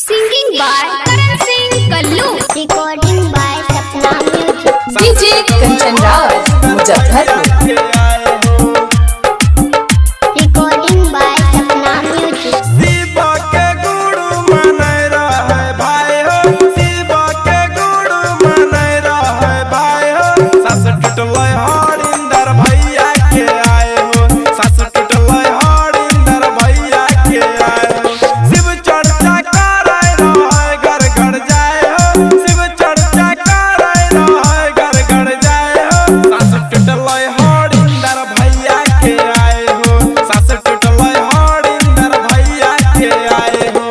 Singing by Karan Singh Kallu. Recording by Sapna Music. DJ Kanchan Raj Muzaffarpur. Recording by Sapna Music. Shiva के गुरु मनय रहे भाई हो, शिवा के गुरु मनय रहे भाई हो। सास टूटलै हरिंदर भैया के आए हो, सास टूटलै हरिंदर भैया के आए हो। शिव चर्चा करे रहे घर घर जाए हो, शिव चर्चा करे रहे घर घर जाए हो। सास टूटलै हरिंदर भैया के आए हो, सास टूटलै हरिंदर भैया के आए हो।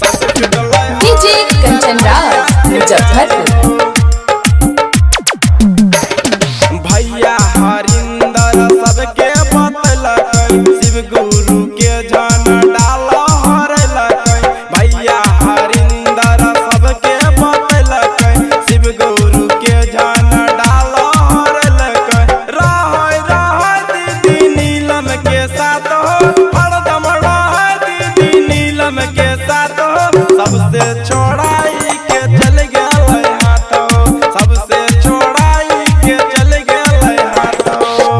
सास टूटलै डीजे कंचन राज मुजफ्फरपुर। भैया हरिंदर सबके बतलकै, शिव गुरु के जन डाल हरलकै। भैया हरिंदर सबके बतलकै, शिव गुरु के जन डाल हरलकै। रहै रहै दीदी नीलम के साथ हो, हरदम रहै दीदी नीलम के साथ हो। सबसे छोड़ाई के चल गेलै हाथ हो, सबसे छोड़ाई के चल गेलै हाथ हो।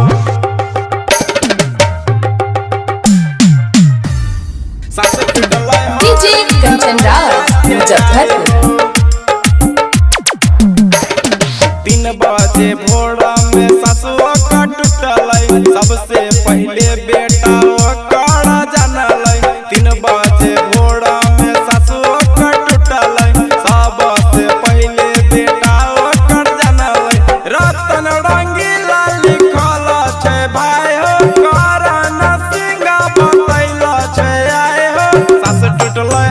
सास टूटलै डीजे कंचन राज मुजफ्फरपुर। 3 बजे भोर में ससुआ का टूटलै, सबसे पहले बेटा ओकर जानलै। 3 बजे भोर में ससुआ का टूटलै, सबसे पहले बेटा ओकर जानलै। रतन रंगीला लिखल छै भाई हो, करण सिंह बतैल छै आए हो। सास टूटलै